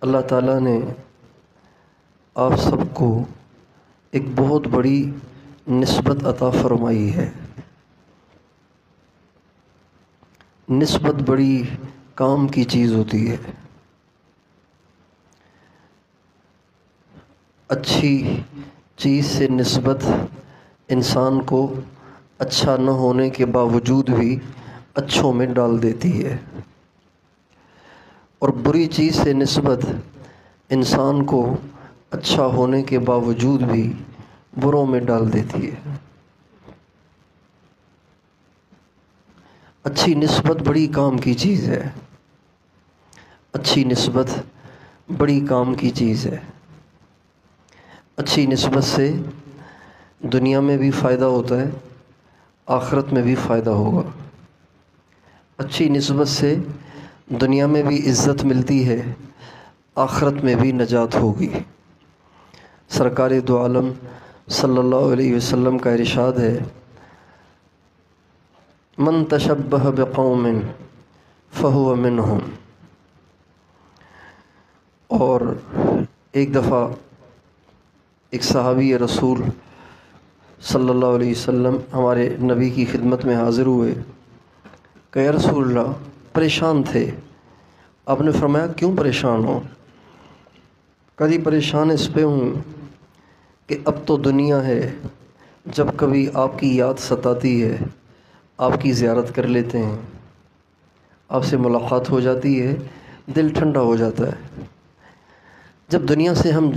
اللہ تعالیٰ نے آپ سب کو ایک بہت بڑی نسبت عطا فرمائی ہے۔ نسبت بڑی کام کی چیز ہوتی ہے۔ اچھی چیز سے نسبت انسان کو اچھا نہ ہونے کے باوجود بھی اچھوں میں ڈال دیتی ہے، اور بری چیز سے نسبت انسان کو اچھا ہونے کے باوجود بھی بروں میں ڈال دیتی ہے۔ اچھی نسبت بڑی کام کی چیز ہے۔ اچھی نسبت بڑی کام کی چیز ہے۔ اچھی نسبت سے دنیا میں بھی فائدہ ہوتا ہے، آخرت میں بھی فائدہ ہوگا۔ اچھی نسبت سے دنیا میں بھی عزت ملتی ہے، آخرت میں بھی نجات ہوگی۔ سرکار دو عالم صلی اللہ علیہ وسلم کا ارشاد ہے، من تشبہ بقوم فہو منہم۔ اور ایک دفعہ ایک صحابی رسول صلی اللہ علیہ وسلم ہمارے نبی کی خدمت میں حاضر ہوئے کہ یا رسول اللہ، پریشان تھے۔ آپ نے فرمایا کیوں پریشان ہو؟ کبھی پریشان اس پہ ہوں کہ اب تو دنیا ہے، جب کبھی آپ کی یاد ستاتی ہے آپ کی زیارت کر لیتے ہیں، آپ سے ملاقات ہو جاتی ہے، دل ٹھنڈا ہو جاتا ہے۔ جب دنیا سے ہم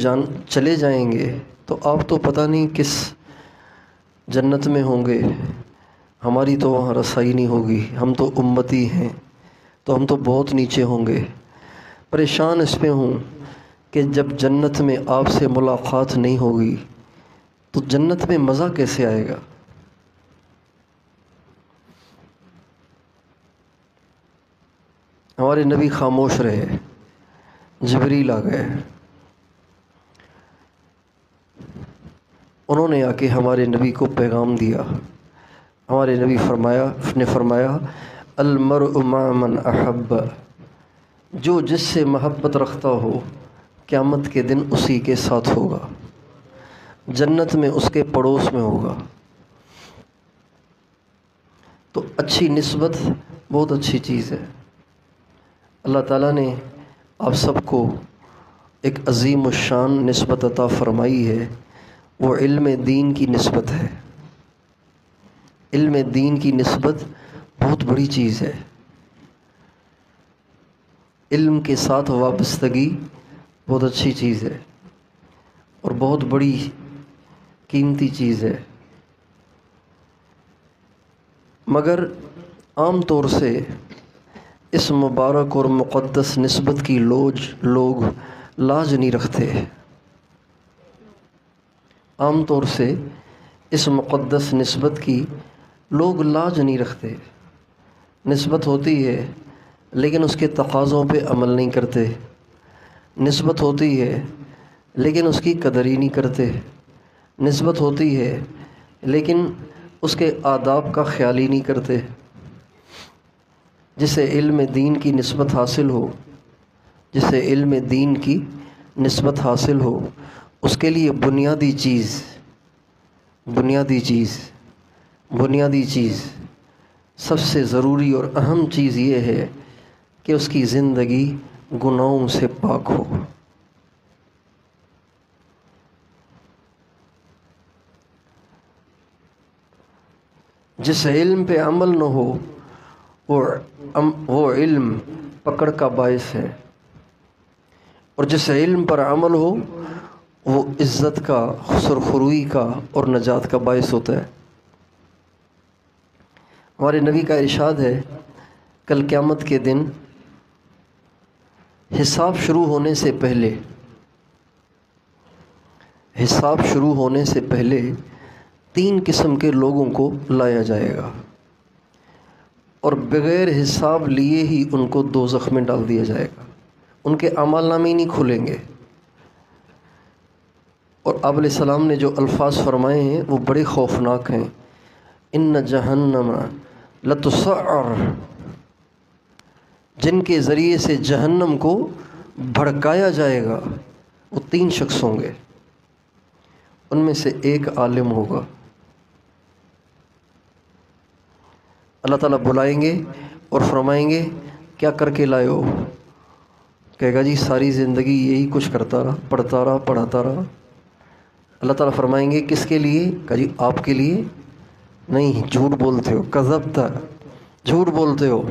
چلے جائیں گے تو آپ تو پتہ نہیں کس جنت میں ہوں گے، ہماری تو وہاں رسائی نہیں ہوگی، ہم تو امتی ہیں، تو ہم تو بہت نیچے ہوں گے۔ پریشان اس پہ ہوں کہ جب جنت میں آپ سے ملاقات نہیں ہوگی تو جنت میں مزہ کیسے آئے گا؟ ہمارے نبی خاموش رہے، جبریل آ گئے، انہوں نے آ کے ہمارے نبی کو پیغام دیا۔ ہمارے نبی نے فرمایا المرء مع من احب، جو جس سے محبت رکھتا ہو قیامت کے دن اسی کے ساتھ ہوگا، جنت میں اس کے پڑوس میں ہوگا۔ تو اچھی نسبت بہت اچھی چیز ہے۔ اللہ تعالیٰ نے آپ سب کو ایک عظیم الشان نسبت عطا فرمائی ہے، وہ علم دین کی نسبت ہے۔ علم دین کی نسبت بہت بڑی چیز ہے۔ علم کے ساتھ وابستگی بہت اچھی چیز ہے اور بہت بڑی قیمتی چیز ہے، مگر عام طور سے اس مبارک اور مقدس نسبت کی لوگ لاج نہیں رکھتے۔ عام طور سے اس مقدس نسبت کی لوگ لاج نہیں رکھتے۔ نسبت ہوتی ہے لیکن اس کے تقاضوں پہ عمل نہیں کرتے، نسبت ہوتی ہے لیکن اس کی قدر ہی نہیں کرتے، نسبت ہوتی ہے لیکن اس کے آداب کا خیال ہی نہیں کرتے۔ جسے علم دین کی نسبت حاصل ہو، جسے علم دین کی نسبت حاصل ہو، اس کے لیے بنیادی چیز سب سے ضروری اور اہم چیز یہ ہے کہ اس کی زندگی گناہوں سے پاک ہو۔ جس علم پہ عمل نہ ہو وہ علم پکڑ کا باعث ہے، اور جس علم پر عمل ہو وہ عزت کا، سرخروئی کا اور نجات کا باعث ہوتا ہے۔ ہمارے نبی کا ارشاد ہے، کل قیامت کے دن حساب شروع ہونے سے پہلے 3 قسم کے لوگوں کو لایا جائے گا، اور بغیر حساب لیے ہی ان کو دوزخ میں ڈال دیا جائے گا۔ ان کے اعمال نامے نہیں کھلیں گے، اور آپ علیہ السلام نے جو الفاظ فرمائے ہیں وہ بڑے خوفناک ہیں۔ ان جہنم لتسعر، جن کے ذریعے سے جہنم کو بھڑکایا جائے گا، وہ 3 شخص ہوں گے، ان میں سے ایک عالم ہوگا۔ اللہ تعالیٰ بلائیں گے اور فرمائیں گے کیا کر کے لائے ہو؟ کہے گا جی ساری زندگی یہی کچھ کرتا رہا، پڑھتا رہا، پڑھاتا رہا۔ اللہ تعالیٰ فرمائیں گے کس کے لیے؟ کہا جی آپ کے لیے نہیں، جھوٹ بولتے ہو، کذبتا، جھوٹ بولتے ہو،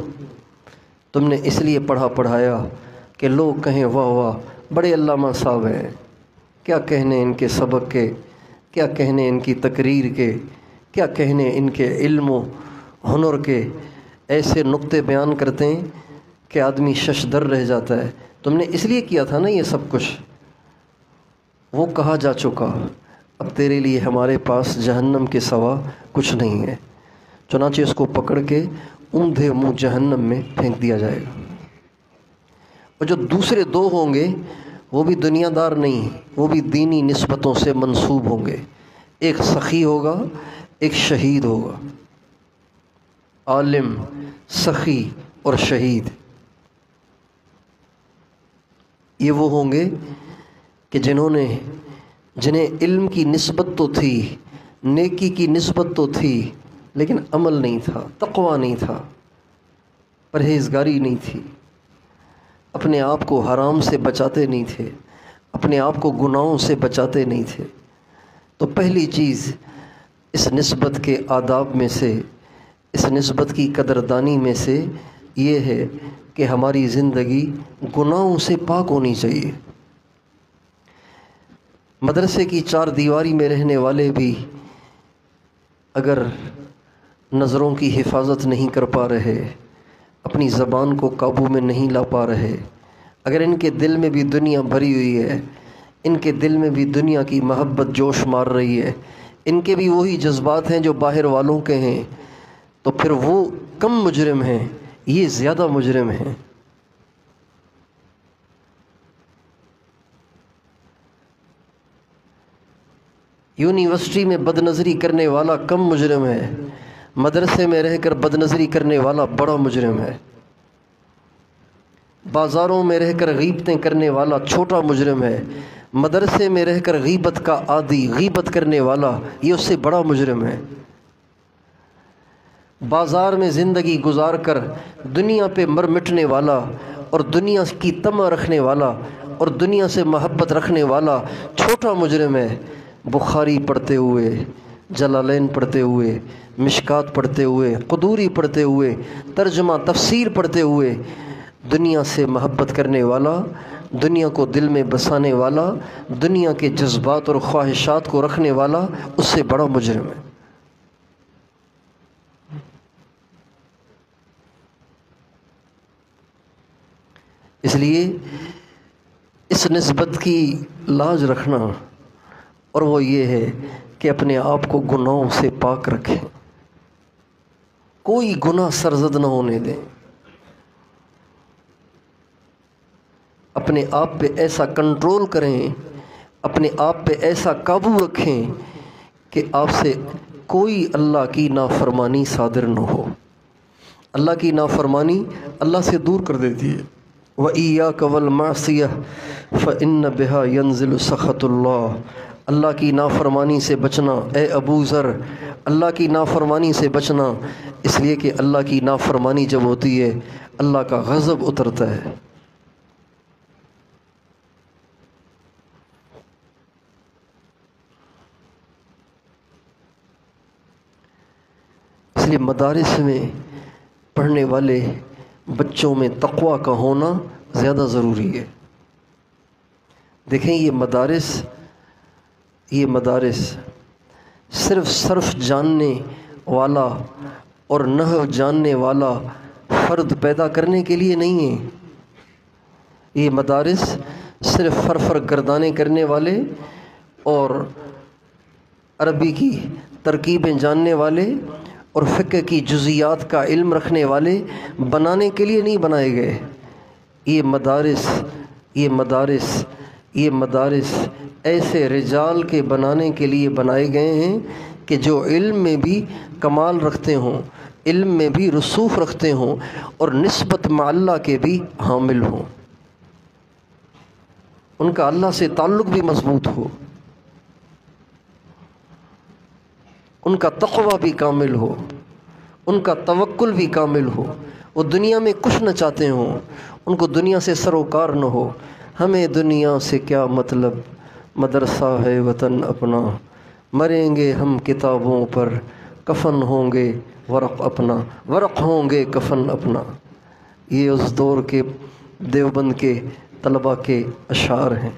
تم نے اس لیے پڑھایا کہ لوگ کہیں واہ واہ بڑے علامہ صاحب ہیں، کیا کہنے ان کے سبق کے، کیا کہنے ان کی تقریر کے، کیا کہنے ان کے علم و ہنر کے، ایسے نقطے بیان کرتے ہیں کہ آدمی ششدر رہ جاتا ہے۔ تم نے اس لیے کیا تھا نا یہ سب کچھ، وہ کہا جا چکا، اب تیرے لیے ہمارے پاس جہنم کے سوا کچھ نہیں ہے۔ چنانچہ اس کو پکڑ کے اندھے منہ جہنم میں پھینک دیا جائے گا۔ اور جو دوسرے 2 ہوں گے وہ بھی دنیا دار نہیں، وہ بھی دینی نسبتوں سے منسوب ہوں گے۔ ایک سخی ہوگا، ایک شہید ہوگا۔ عالم، سخی اور شہید یہ وہ ہوں گے کہ جنہیں علم کی نسبت تو تھی، نیکی کی نسبت تو تھی، لیکن عمل نہیں تھا، تقویٰ نہیں تھا، پرہیزگاری نہیں تھی، اپنے آپ کو حرام سے بچاتے نہیں تھے، اپنے آپ کو گناہوں سے بچاتے نہیں تھے۔ تو پہلی چیز اس نسبت کے آداب میں سے، اس نسبت کی قدردانی میں سے یہ ہے کہ ہماری زندگی گناہوں سے پاک ہونی چاہیے۔ مدرسے کی 4 دیواری میں رہنے والے بھی اگر نظروں کی حفاظت نہیں کر پا رہے، اپنی زبان کو قابو میں نہیں لا پا رہے، اگر ان کے دل میں بھی دنیا بھری ہوئی ہے، ان کے دل میں بھی دنیا کی محبت جوش مار رہی ہے، ان کے بھی وہی جذبات ہیں جو باہر والوں کے ہیں، تو پھر وہ کم مجرم ہیں، یہ زیادہ مجرم ہیں۔ یونیورسٹی میں بد نظری کرنے والا کم مجرم ہے، مدرسے میں رہ کر بد نظری کرنے والا بڑا مجرم ہے، بازاروں میں رہ کر غیبتیں کرنے والا چھوٹا مجرم ہے، مدرسے میں رہ کر غیبت کا عادی، غیبت کرنے والا یہ اس سے بڑا مجرم ہے۔ بازار میں زندگی گزار کر دنیا پہ مر مٹنے والا اور دنیا کی طمع رکھنے والا اور دنیا سے محبت رکھنے والا چھوٹا مجرم ہے۔ بخاری پڑھتے ہوئے، جلالین پڑھتے ہوئے، مشکات پڑھتے ہوئے، قدوری پڑھتے ہوئے، ترجمہ تفسیر پڑھتے ہوئے دنیا سے محبت کرنے والا، دنیا کو دل میں بسانے والا، دنیا کے جذبات اور خواہشات کو رکھنے والا اس سے بڑا مجرم ہے۔ اس لیے اس نسبت کی لاج رکھنا، اور وہ یہ ہے کہ اپنے آپ کو گناہوں سے پاک رکھیں، کوئی گناہ سرزد نہ ہونے دیں، اپنے آپ پہ ایسا کنٹرول کریں، اپنے آپ پہ ایسا قابو رکھیں کہ آپ سے کوئی اللہ کی نافرمانی صادر نہ ہو۔ اللہ کی نافرمانی اللہ سے دور کر دیتی ہے۔ وَإِيَّاكَ وَالْمَعْصِيَةَ فَإِنَّ بِهَا يَنزِلُ سَخَطُ اللَّهِ۔ اللہ کی نافرمانی سے بچنا اے ابو ذر، اللہ کی نافرمانی سے بچنا، اس لیے کہ اللہ کی نافرمانی جب ہوتی ہے اللہ کا غضب اترتا ہے۔ اس لیے مدارس میں پڑھنے والے بچوں میں تقویٰ کا ہونا زیادہ ضروری ہے۔ دیکھیں یہ مدارس صرف صرف جاننے والا اور نحو جاننے والا فرد پیدا کرنے کے لیے نہیں ہیں۔ یہ مدارس صرف فرفر گردانے کرنے والے اور عربی کی ترکیبیں جاننے والے اور فقہ کی جزیات کا علم رکھنے والے بنانے کے لیے نہیں بنائے گئے۔ یہ مدارس ایسے رجال کے بنانے کے لیے بنائے گئے ہیں کہ جو علم میں بھی کمال رکھتے ہوں، علم میں بھی رسوخ رکھتے ہوں اور نسبت مع اللہ کے بھی حامل ہوں۔ ان کا اللہ سے تعلق بھی مضبوط ہو، ان کا تقوی بھی کامل ہو، ان کا توکل بھی کامل ہو، وہ دنیا میں کچھ نہ چاہتے ہوں، ان کو دنیا سے سروکار نہ ہو۔ ہمیں دنیا سے کیا مطلب، مدرسہ ہے وطن اپنا، مریں گے ہم کتابوں پر، کفن ہوں گے ورق اپنا، ورق ہوں گے کفن اپنا۔ یہ اس دور کے دیوبند کے طلباء کے اشعار ہیں۔